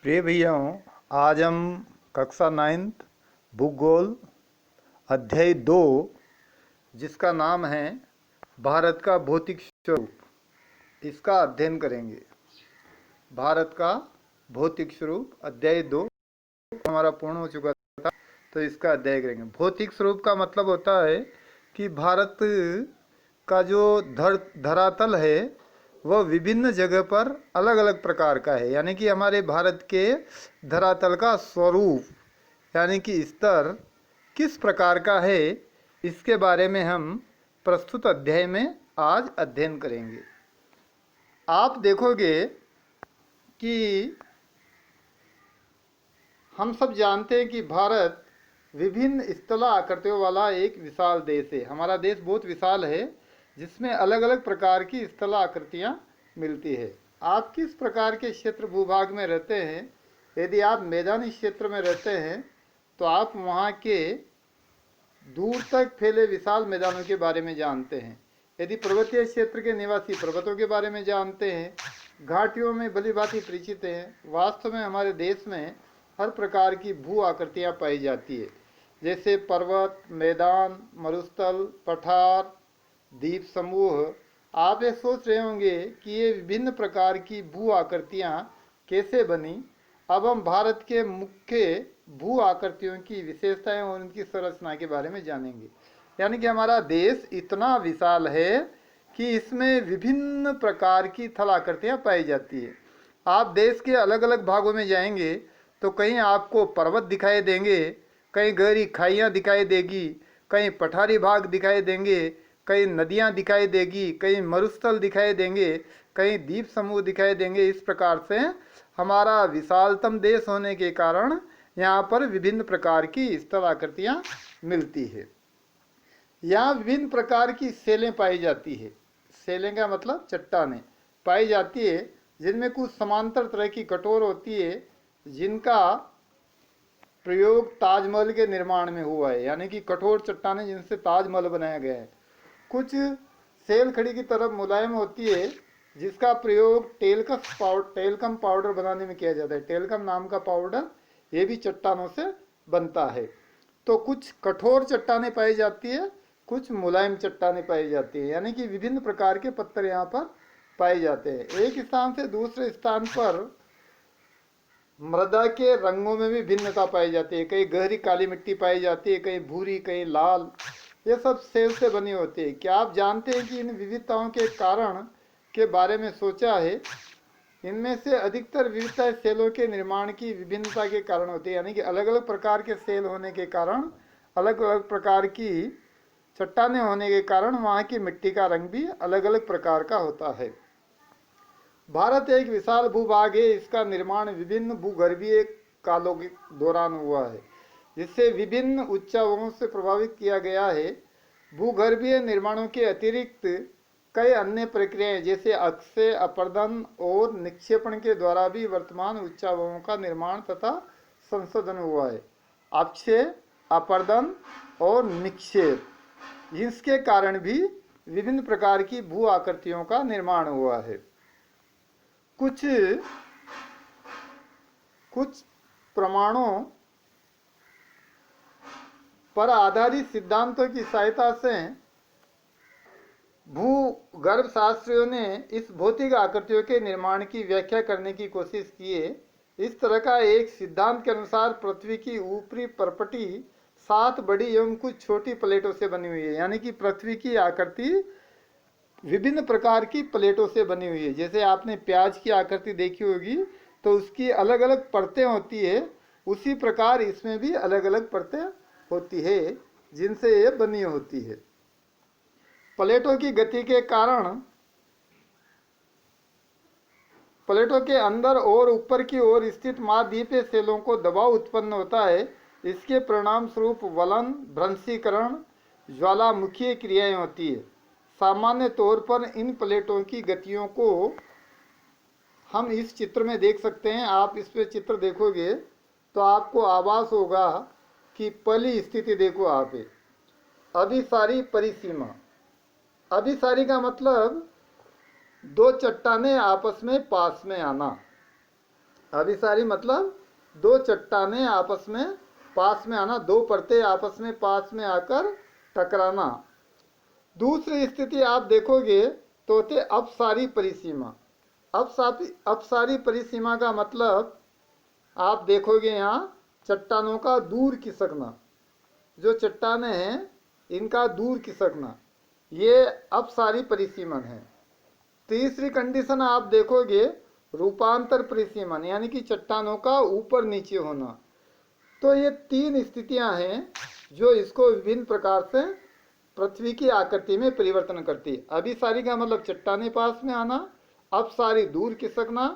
प्रिय भैयाओं, आज हम कक्षा 9th भूगोल अध्याय 2 जिसका नाम है भारत का भौतिक स्वरूप, इसका अध्ययन करेंगे। भारत का भौतिक स्वरूप अध्याय 2 हमारा पूर्ण हो चुका था, तो इसका अध्ययन करेंगे। भौतिक स्वरूप का मतलब होता है कि भारत का जो धरातल है वह विभिन्न जगह पर अलग अलग प्रकार का है, यानी कि हमारे भारत के धरातल का स्वरूप यानी कि स्तर किस प्रकार का है, इसके बारे में हम प्रस्तुत अध्याय में आज अध्ययन करेंगे। आप देखोगे कि हम सब जानते हैं कि भारत विभिन्न स्थल आकृतियों वाला एक विशाल देश है। हमारा देश बहुत विशाल है, जिसमें अलग अलग प्रकार की स्थल आकृतियाँ मिलती है। आप किस प्रकार के क्षेत्र भूभाग में रहते हैं? यदि आप मैदानी क्षेत्र में रहते हैं तो आप वहाँ के दूर तक फैले विशाल मैदानों के बारे में जानते हैं। यदि पर्वतीय क्षेत्र के निवासी पर्वतों के बारे में जानते हैं, घाटियों में भली भांति परिचित हैं। वास्तव में हमारे देश में हर प्रकार की भू आकृतियाँ पाई जाती है, जैसे पर्वत, मैदान, मरुस्थल, पठार, द्वीप समूह। आप ये सोच रहे होंगे कि ये विभिन्न प्रकार की भू आकृतियाँ कैसे बनी। अब हम भारत के मुख्य भू आकृतियों की विशेषताएं और उनकी संरचना के बारे में जानेंगे। यानी कि हमारा देश इतना विशाल है कि इसमें विभिन्न प्रकार की थल आकृतियाँ पाई जाती है। आप देश के अलग अलग भागों में जाएंगे तो कहीं आपको पर्वत दिखाई देंगे, कहीं गहरी खाइयाँ दिखाई देगी, कहीं पठारी भाग दिखाई देंगे, कहीं नदियाँ दिखाई देगी, कहीं मरुस्थल दिखाई देंगे, कहीं द्वीप समूह दिखाई देंगे। इस प्रकार से हमारा विशालतम देश होने के कारण यहाँ पर विभिन्न प्रकार की स्थल आकृतियाँ मिलती है। यहाँ विभिन्न प्रकार की सेलें पाई जाती है। सेलें का मतलब चट्टानें पाई जाती है, जिनमें कुछ समांतर तरह की कठोर होती है, जिनका प्रयोग ताजमहल के निर्माण में हुआ है। यानी कि कठोर चट्टानें जिनसे ताजमहल बनाया गया है। कुछ सेल खड़ी की तरफ मुलायम होती है, जिसका प्रयोग टेलकम पाउडर बनाने में किया जाता है। टेलकम नाम का पाउडर ये भी चट्टानों से बनता है। तो कुछ कठोर चट्टानें पाई जाती है, कुछ मुलायम चट्टानें पाई जाती है। यानी कि विभिन्न प्रकार के पत्थर यहाँ पर पाए जाते हैं। एक स्थान से दूसरे स्थान पर मृदा के रंगों में भी भिन्नता पाई जाती है। कहीं गहरी काली मिट्टी पाई जाती है, कहीं भूरी, कहीं लाल। ये सब सेल से बनी होती है। क्या आप जानते हैं कि इन विविधताओं के कारण के बारे में सोचा है? इनमें से अधिकतर विविधता सेलों के निर्माण की विभिन्नता के कारण होती है। यानी कि अलग अलग प्रकार के सेल होने के कारण, अलग अलग प्रकार की चट्टानें होने के कारण वहाँ की मिट्टी का रंग भी अलग अलग प्रकार का होता है। भारत एक विशाल भूभाग है। इसका निर्माण विभिन्न भूगर्भीय कालों के दौरान हुआ है, जिससे विभिन्न उच्चावों से प्रभावित किया गया है। भूगर्भीय निर्माणों के अतिरिक्त कई अन्य प्रक्रियाएं जैसे अक्षय, अपर्दन और निक्षेपण के द्वारा भी वर्तमान उच्चावों का निर्माण तथा संशोधन हुआ है। अक्षय, अपर्दन और निक्षेप, इसके कारण भी विभिन्न प्रकार की भू आकृतियों का निर्माण हुआ है। कुछ प्रमाणों पर आधारित सिद्धांतों की सहायता से भूगर्भ शास्त्रियों ने इस भौतिक आकृतियों के निर्माण की व्याख्या करने की कोशिश की है। इस तरह का एक सिद्धांत के अनुसार पृथ्वी की ऊपरी परपटी 7 बड़ी एवं कुछ छोटी प्लेटों से बनी हुई है। यानी कि पृथ्वी की आकृति विभिन्न प्रकार की प्लेटों से बनी हुई है। जैसे आपने प्याज की आकृति देखी होगी तो उसकी अलग अलग परतें होती है, उसी प्रकार इसमें भी अलग अलग परतें होती है जिनसे ये बनी होती है। प्लेटों की गति के कारण प्लेटों के अंदर और ऊपर की ओर स्थित महाद्वीपीय सेलों को दबाव उत्पन्न होता है। इसके परिणाम स्वरूप वलन, भ्रंशीकरण, ज्वालामुखीय क्रियाएं होती है। सामान्य तौर पर इन प्लेटों की गतियों को हम इस चित्र में देख सकते हैं। आप इस पे चित्र देखोगे तो आपको आभास होगा कि पहली स्थिति देखो आप, अभिसारी परिसीमा। अभिसारी का मतलब दो चट्टानें आपस में पास में आना। अभिसारी मतलब दो चट्टानें आपस में पास में आना, दो परतें आपस में पास में आकर टकराना। दूसरी स्थिति आप देखोगे तो होते अपसारी परिसीमा। अपसारी परिसीमा का मतलब आप देखोगे यहाँ चट्टानों का दूर खिसकना, जो चट्टानें हैं इनका दूर खिसकना, ये अपसारी परिसीमन है। तीसरी कंडीशन आप देखोगे रूपांतर परिसीमन, यानी कि चट्टानों का ऊपर नीचे होना। तो ये तीन स्थितियां हैं जो इसको विभिन्न प्रकार से पृथ्वी की आकृति में परिवर्तन करती है। अभिसारी का मतलब चट्टाने पास में आना, अपसारी दूर खिसकना,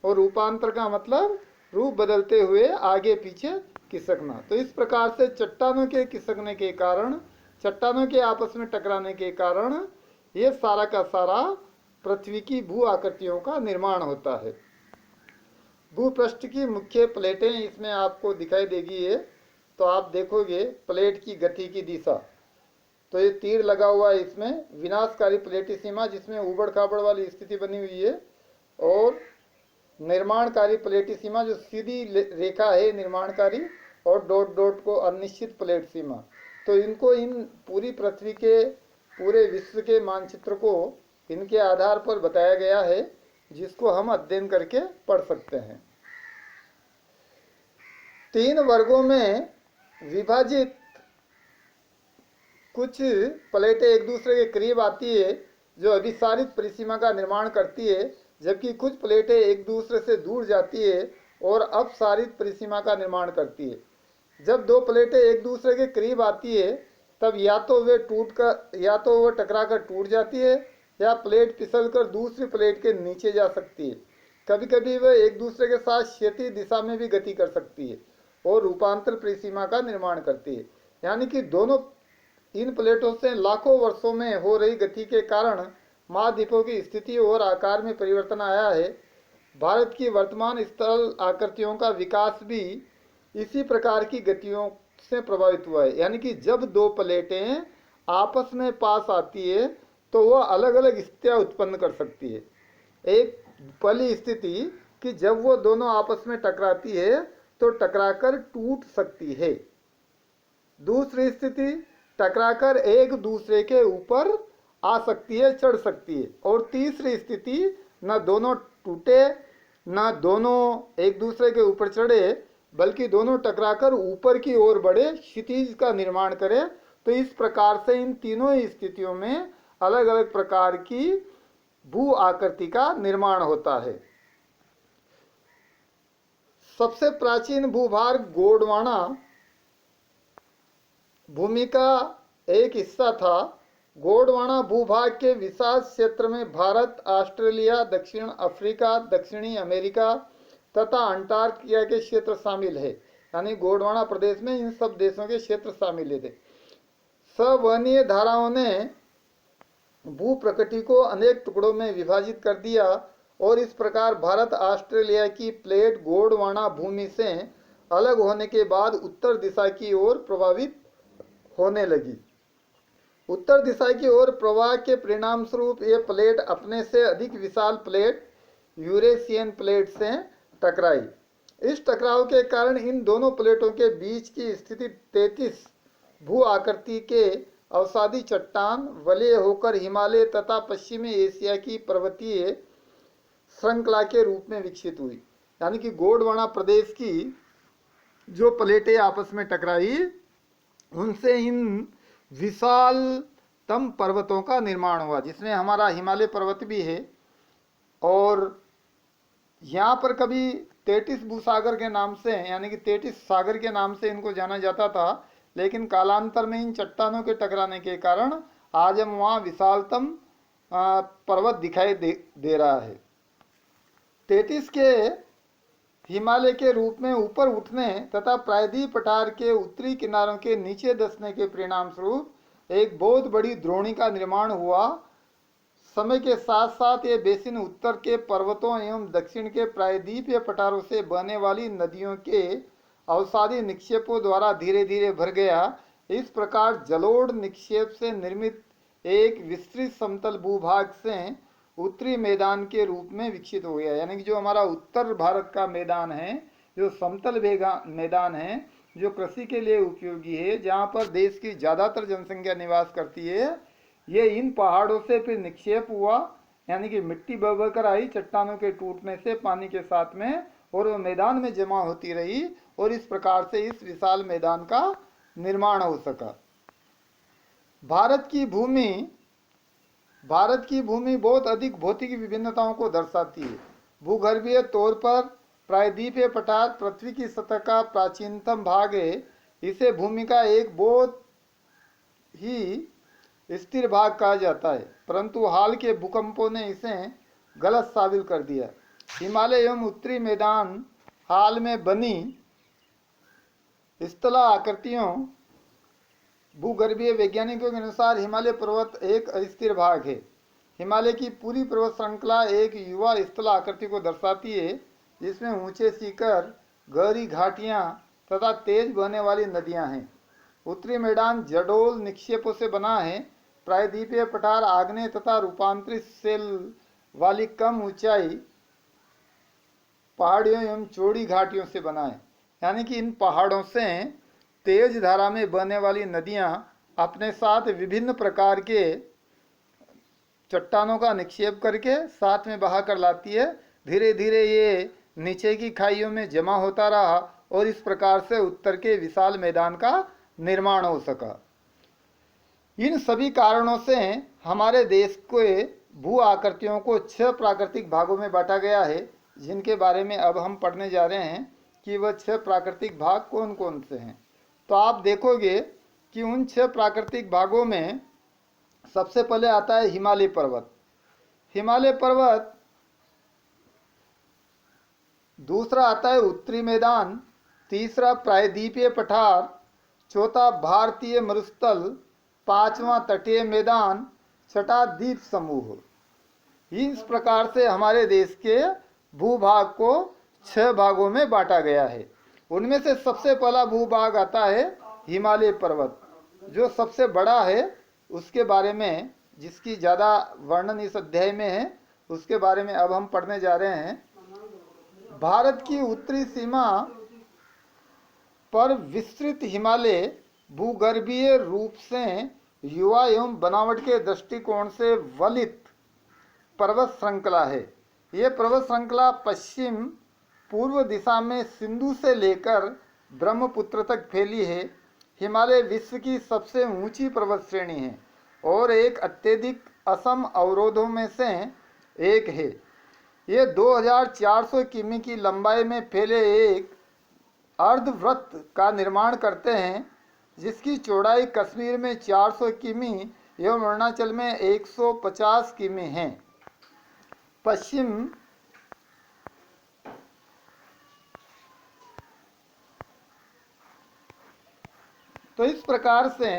और रूपांतर का मतलब रूप बदलते हुए आगे पीछे खिसकना। तो इस प्रकार से चट्टानों के खिसकने के कारण, चट्टानों के आपस में टकराने के कारण ये सारा का सारा पृथ्वी की भू आकृतियों का निर्माण होता है। भूपृष्ठ की मुख्य प्लेटें इसमें आपको दिखाई देगी है। तो आप देखोगे प्लेट की गति की दिशा, तो ये तीर लगा हुआ है इसमें, विनाशकारी प्लेटी सीमा जिसमें उबड़ खाबड़ वाली स्थिति बनी हुई है, और निर्माणकारी प्लेटी सीमा जो सीधी रेखा है निर्माणकारी, और डॉट डॉट को अनिश्चित प्लेट सीमा। तो इनको इन पूरी पृथ्वी के पूरे विश्व के मानचित्र को इनके आधार पर बताया गया है, जिसको हम अध्ययन करके पढ़ सकते हैं। तीन वर्गों में विभाजित कुछ प्लेटें एक दूसरे के करीब आती है जो अभिसारित परिसीमा का निर्माण करती है, जबकि कुछ प्लेटें एक दूसरे से दूर जाती है और अपसारित परिसीमा का निर्माण करती है। जब दो प्लेटें एक दूसरे के करीब आती है तब या तो वो टकरा कर टूट जाती है, या प्लेट फिसल कर दूसरी प्लेट के नीचे जा सकती है। कभी कभी वह एक दूसरे के साथ क्षैतिज दिशा में भी गति कर सकती है और रूपांतर परिसीमा का निर्माण करती है। यानी कि दोनों इन प्लेटों से लाखों वर्षों में हो रही गति के कारण महाद्वीपों की स्थिति और आकार में परिवर्तन आया है। भारत की वर्तमान स्थल आकृतियों का विकास भी इसी प्रकार की गतियों से प्रभावित हुआ है। यानी कि जब दो प्लेटें आपस में पास आती है तो वह अलग अलग स्थितियां उत्पन्न कर सकती है। एक पहली स्थिति कि जब वो दोनों आपस में टकराती है तो टकराकर टूट सकती है। दूसरी स्थिति टकराकर एक दूसरे के ऊपर आ सकती है, चढ़ सकती है। और तीसरी स्थिति न दोनों टूटे न दोनों एक दूसरे के ऊपर चढ़े, बल्कि दोनों टकराकर ऊपर की ओर बढ़े, क्षितिज का निर्माण करें। तो इस प्रकार से इन तीनों ही स्थितियों में अलग अलग प्रकार की भू आकृति का निर्माण होता है। सबसे प्राचीन भूभाग गोंडवाना भूमि का एक हिस्सा था। गोंडवाना भूभाग के विशाल क्षेत्र में भारत, ऑस्ट्रेलिया, दक्षिण अफ्रीका, दक्षिणी अमेरिका तथा अंटार्कटिका के क्षेत्र शामिल है। यानी गोंडवाना प्रदेश में इन सब देशों के क्षेत्र शामिल थे। संवहनीय धाराओं ने भू प्रकृति को अनेक टुकड़ों में विभाजित कर दिया और इस प्रकार भारत ऑस्ट्रेलिया की प्लेट गोंडवाना भूमि से अलग होने के बाद उत्तर दिशा की ओर प्रभावित होने लगी। उत्तर दिशा की ओर प्रवाह के परिणाम स्वरूप ये प्लेट अपने से अधिक विशाल प्लेट यूरेशियन प्लेट से टकराई। इस टकराव के कारण इन दोनों प्लेटों के बीच की स्थिति 33 भू आकृति के अवसादी चट्टान वलय होकर हिमालय तथा पश्चिमी एशिया की पर्वतीय श्रृंखला के रूप में विकसित हुई। यानी कि गोंडवाना प्रदेश की जो प्लेटें आपस में टकराई उनसे इन विशालतम पर्वतों का निर्माण हुआ, जिसमें हमारा हिमालय पर्वत भी है। और यहाँ पर कभी 33 भूसागर के नाम से, यानी कि 33 सागर के नाम से इनको जाना जाता था, लेकिन कालांतर में इन चट्टानों के टकराने के कारण आज हम वहाँ विशालतम पर्वत दिखाई दे रहा है। 33 के हिमालय के रूप में ऊपर उठने तथा प्रायद्वीप पठार के उत्तरी किनारों के नीचे धंसने के परिणाम स्वरूप एक बहुत बड़ी द्रोणी का निर्माण हुआ। समय के साथ साथ ये बेसिन उत्तर के पर्वतों एवं दक्षिण के प्रायद्वीपीय पठारों से बहने वाली नदियों के अवसादी निक्षेपों द्वारा धीरे धीरे भर गया। इस प्रकार जलोढ़ निक्षेप से निर्मित एक विस्तृत समतल भूभाग से उत्तरी मैदान के रूप में विकसित हो गया। यानी कि जो हमारा उत्तर भारत का मैदान है, जो समतल मैदान है, जो कृषि के लिए उपयोगी है, जहाँ पर देश की ज़्यादातर जनसंख्या निवास करती है, ये इन पहाड़ों से फिर निक्षेप हुआ। यानी कि मिट्टी बह बह कर आई चट्टानों के टूटने से पानी के साथ में, और वो मैदान में जमा होती रही, और इस प्रकार से इस विशाल मैदान का निर्माण हो सका। भारत की भूमि बहुत अधिक भौतिक विभिन्नताओं को दर्शाती है। भूगर्भीय तौर पर प्रायद्वीपीय पठार पृथ्वी की सतह का प्राचीनतम भाग है। इसे भूमि का एक बहुत ही स्थिर भाग कहा जाता है, परंतु हाल के भूकंपों ने इसे गलत साबित कर दिया। हिमालय एवं उत्तरी मैदान हाल में बनी स्थला आकृतियों। भूगर्भीय वैज्ञानिकों के अनुसार हिमालय पर्वत एक अस्थिर भाग है। हिमालय की पूरी पर्वत श्रृंखला एक युवा स्थल आकृति को दर्शाती है, जिसमें ऊंचे शिखर, गहरी घाटियां तथा तेज बहने वाली नदियां हैं। उत्तरी मैदान जडोल निक्षेपों से बना है। प्रायद्वीपीय पठार आग्नेय तथा रूपांतरित सेल वाली कम ऊंचाई पहाड़ियों एवं चौड़ी घाटियों से बना है। यानी कि इन पहाड़ों से तेज धारा में बहने वाली नदियां अपने साथ विभिन्न प्रकार के चट्टानों का निक्षेप करके साथ में बहा कर लाती है। धीरे धीरे ये नीचे की खाइयों में जमा होता रहा, और इस प्रकार से उत्तर के विशाल मैदान का निर्माण हो सका। इन सभी कारणों से हमारे देश के भू आकृतियों को 6 प्राकृतिक भागों में बांटा गया है, जिनके बारे में अब हम पढ़ने जा रहे हैं कि वह 6 प्राकृतिक भाग कौन कौन से हैं। तो आप देखोगे कि उन 6 प्राकृतिक भागों में सबसे पहले आता है हिमालय पर्वत। हिमालय पर्वत, दूसरा आता है उत्तरी मैदान, तीसरा प्रायद्वीपीय पठार, चौथा भारतीय मरुस्थल, पांचवा तटीय मैदान, छठा द्वीप समूह। इस प्रकार से हमारे देश के भूभाग को 6 भागों में बांटा गया है। उनमें से सबसे पहला भूभाग आता है हिमालय पर्वत, जो सबसे बड़ा है। उसके बारे में, जिसकी ज़्यादा वर्णन इस अध्याय में है, उसके बारे में अब हम पढ़ने जा रहे हैं। भारत की उत्तरी सीमा पर विस्तृत हिमालय भूगर्भीय रूप से युवा एवं बनावट के दृष्टिकोण से वलित पर्वत श्रृंखला है। ये पर्वत श्रृंखला पश्चिम पूर्व दिशा में सिंधु से लेकर ब्रह्मपुत्र तक फैली है। हिमालय विश्व की सबसे ऊंची पर्वत श्रेणी है और एक अत्यधिक असम अवरोधों में से एक है। ये 2400 किमी की लंबाई में फैले एक अर्धवृत्त का निर्माण करते हैं, जिसकी चौड़ाई कश्मीर में 400 किमी एवं अरुणाचल में 150 किमी है। पश्चिम तो इस प्रकार से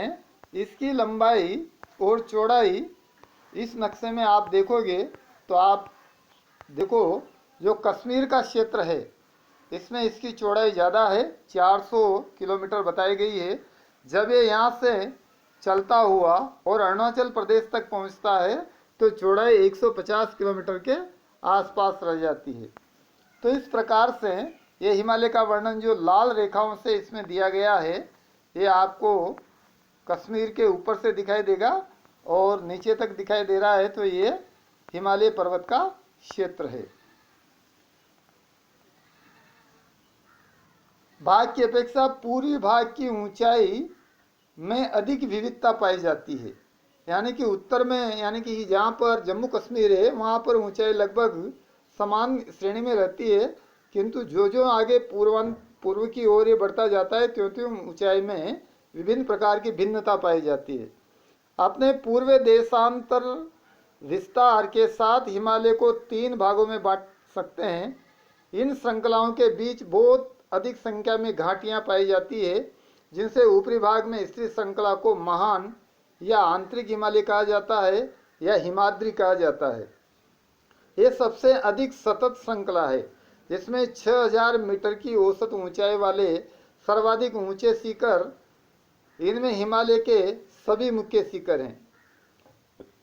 इसकी लंबाई और चौड़ाई इस नक्शे में आप देखोगे तो आप देखो, जो कश्मीर का क्षेत्र है इसमें इसकी चौड़ाई ज़्यादा है, 400 किलोमीटर बताई गई है। जब ये यहाँ से चलता हुआ और अरुणाचल प्रदेश तक पहुँचता है तो चौड़ाई 150 किलोमीटर के आसपास रह जाती है। तो इस प्रकार से ये हिमालय का वर्णन जो लाल रेखाओं से इसमें दिया गया है, ये आपको कश्मीर के ऊपर से दिखाई देगा और नीचे तक दिखाई दे रहा है, तो ये हिमालय पर्वत का क्षेत्र है। भाग की अपेक्षा पूर्वी भाग की ऊंचाई में अधिक विविधता पाई जाती है। यानी कि उत्तर में, यानी कि जहाँ पर जम्मू कश्मीर है वहाँ पर ऊंचाई लगभग समान श्रेणी में रहती है, किंतु जो जो आगे पूर्व की ओर ये बढ़ता जाता है त्यों त्यों ऊंचाई में विभिन्न प्रकार की भिन्नता पाई जाती है। अपने पूर्व देशांतर विस्तार के साथ हिमालय को 3 भागों में बांट सकते हैं। इन श्रृंखलाओं के बीच बहुत अधिक संख्या में घाटियां पाई जाती है, जिनसे ऊपरी भाग में स्थित श्रृंखला को महान या आंतरिक हिमालय कहा जाता है या हिमाद्री कहा जाता है। ये सबसे अधिक सतत श्रृंखला है, जिसमें 6000 मीटर की औसत ऊंचाई वाले सर्वाधिक ऊंचे शिखर, इनमें हिमालय के सभी मुख्य शिखर हैं।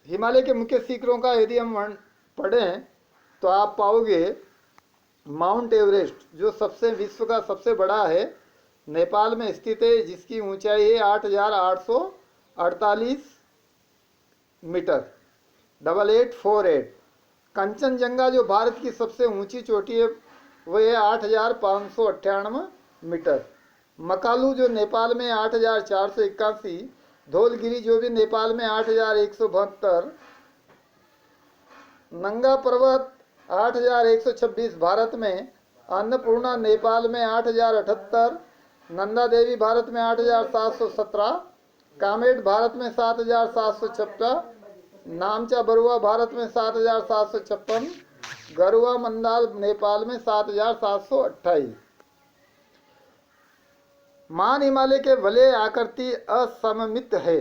हिमालय के मुख्य शिखरों का यदि हम पढ़ें तो आप पाओगे माउंट एवरेस्ट जो सबसे विश्व का सबसे बड़ा है, नेपाल में स्थित है, जिसकी ऊंचाई है 8,848 मीटर 8848। कंचनजंगा जो भारत की सबसे ऊंची चोटी है वह है 8,598 मीटर। मकालू जो नेपाल में 8,481, धौलगिरी जो भी नेपाल में 8,172, नंगा पर्वत 8,126 भारत में, अन्नपूर्णा नेपाल में 8,078, नंदा देवी भारत में 8,717, कामेट भारत में 7,756, नामचा बरुआ भारत में 7,756, गरुआ मंदाल नेपाल में 7,728। मान हिमालय के वलय आकृति असममित है।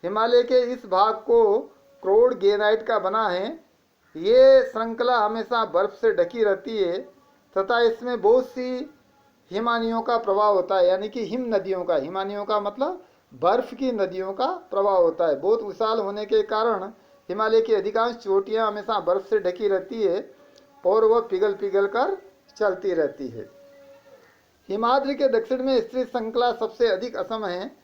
हिमालय के इस भाग को क्रोड ग्रेनाइट का बना है। ये श्रृंखला हमेशा बर्फ से ढकी रहती है तथा इसमें बहुत सी हिमानियों का प्रभाव होता है, यानी कि हिम नदियों का, हिमानियों का मतलब बर्फ की नदियों का प्रभाव होता है। बहुत विशाल होने के कारण हिमालय की अधिकांश चोटियां हमेशा बर्फ से ढकी रहती है और वह पिघल पिघल कर चलती रहती है। हिमाद्री के दक्षिण में स्थित श्रृंखला सबसे अधिक असम है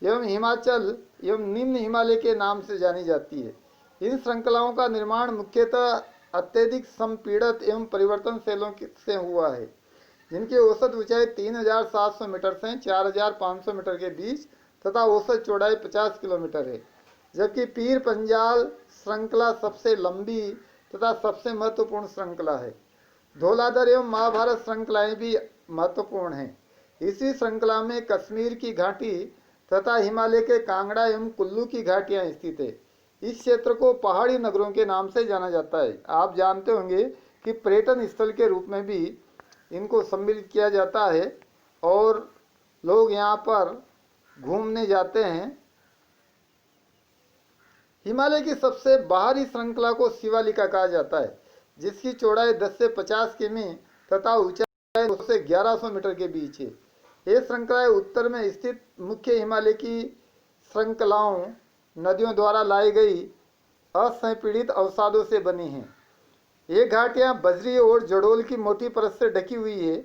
एवं हिमाचल एवं निम्न हिमालय के नाम से जानी जाती है। इन श्रृंखलाओं का निर्माण मुख्यतः अत्यधिक संपीड़ित एवं परिवर्तनशीलों से हुआ है, जिनकी औसत ऊंचाई 3,700 मीटर से 4,500 मीटर के बीच तथा औसत चौड़ाई 50 किलोमीटर है। जबकि पीर पंजाल श्रृंखला सबसे लंबी तथा सबसे महत्वपूर्ण श्रृंखला है। धौलाधर एवं महाभारत श्रृंखलाएं भी महत्वपूर्ण हैं। इसी श्रृंखला में कश्मीर की घाटी तथा हिमालय के कांगड़ा एवं कुल्लू की घाटियां स्थित है। इस क्षेत्र को पहाड़ी नगरों के नाम से जाना जाता है। आप जानते होंगे कि पर्यटन स्थल के रूप में भी इनको सम्मिलित किया जाता है और लोग यहाँ पर घूमने जाते हैं। हिमालय की सबसे बाहरी श्रृंखला को शिवालिका कहा जाता है, जिसकी चौड़ाई 10 से 50 किमी तथा ऊंचाई 200 से 1100 मीटर के बीच है। ये श्रृंखलाएं उत्तर में स्थित मुख्य हिमालय की श्रृंखलाओं नदियों द्वारा लाई गई असंपीड़ित अवसादों से बनी हैं। ये घाटियां बजरी और जड़ोल की मोटी परत से ढकी हुई है।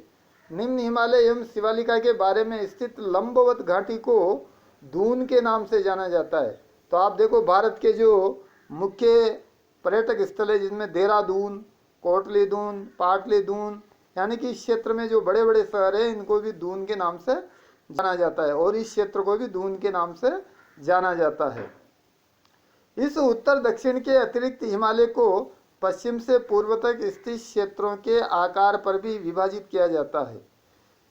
निम्न हिमालय एवं शिवालिका के बारे में स्थित लंबवत घाटी को दून के नाम से जाना जाता है। तो आप देखो भारत के जो मुख्य पर्यटक स्थल है जिनमें देहरादून, कोटली दून, पाटली दून, यानी कि इस क्षेत्र में जो बड़े बड़े शहर हैं इनको भी दून के नाम से जाना जाता है और इस क्षेत्र को भी दून के नाम से जाना जाता है। इस उत्तर दक्षिण के अतिरिक्त हिमालय को पश्चिम से पूर्व तक स्थित क्षेत्रों के आकार पर भी विभाजित किया जाता है।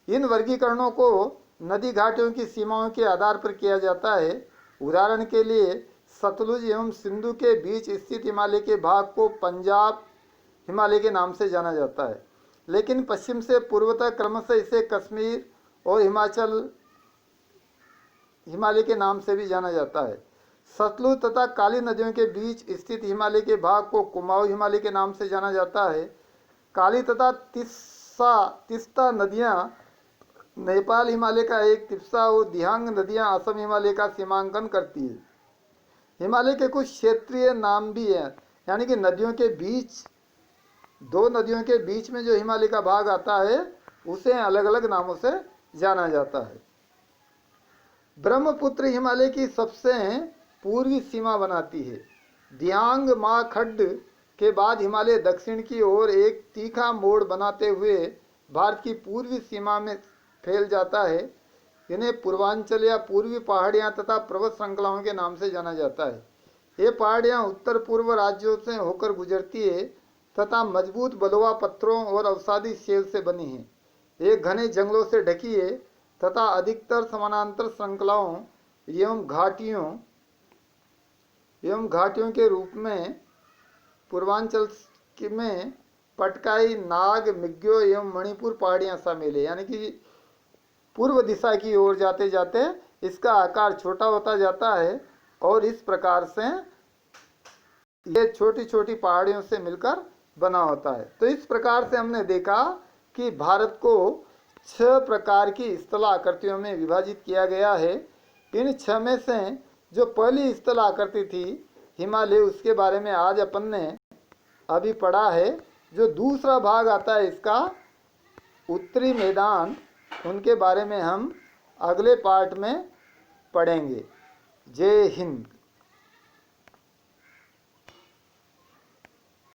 इन वर्गीकरणों को नदी घाटियों की सीमाओं के आधार पर किया जाता है। उदाहरण के लिए सतलुज एवं सिंधु के बीच स्थित हिमालय के भाग को पंजाब हिमालय के नाम से जाना जाता है, लेकिन पश्चिम से पूर्व तक क्रमशः इसे कश्मीर और हिमाचल हिमालय के नाम से भी जाना जाता है। सतलुज तथा काली नदियों के बीच स्थित हिमालय के भाग को कुमाऊं हिमालय के नाम से जाना जाता है। काली तथा तिस्ता नदियां नेपाल हिमालय का एक तिस्सा और दिहांग नदियां असम हिमालय का सीमांकन करती है। हिमालय के कुछ क्षेत्रीय नाम भी हैं, यानी कि नदियों के बीच, दो नदियों के बीच में जो हिमालय का भाग आता है उसे अलग अलग नामों से जाना जाता है। ब्रह्मपुत्र हिमालय की सबसे पूर्वी सीमा बनाती है। दियांग मा खड्ड के बाद हिमालय दक्षिण की ओर एक तीखा मोड़ बनाते हुए भारत की पूर्वी सीमा में फैल जाता है। इन्हें पूर्वांचल या पूर्वी पहाड़ियाँ तथा पर्वत श्रृंखलाओं के नाम से जाना जाता है। ये पहाड़ियाँ उत्तर पूर्व राज्यों से होकर गुजरती है तथा मजबूत बलुआ पत्थरों और अवसादी शेल से बनी है। ये घने जंगलों से ढकी है तथा अधिकतर समानांतर श्रृंखलाओं एवं घाटियों के रूप में पूर्वांचल में पटकाई, नाग, मिग्यो एवं मणिपुर पहाड़ियाँ शामिल है। यानी कि पूर्व दिशा की ओर जाते जाते इसका आकार छोटा होता जाता है और इस प्रकार से ये छोटी छोटी पहाड़ियों से मिलकर बना होता है। तो इस प्रकार से हमने देखा कि भारत को 6 प्रकार की स्थल आकृतियों में विभाजित किया गया है। इन 6 में से जो पहली स्थल आकृति थी हिमालय, उसके बारे में आज अपन ने अभी पढ़ा है। जो दूसरा भाग आता है इसका, उत्तरी मैदान, उनके बारे में हम अगले पार्ट में पढ़ेंगे। जय हिंद।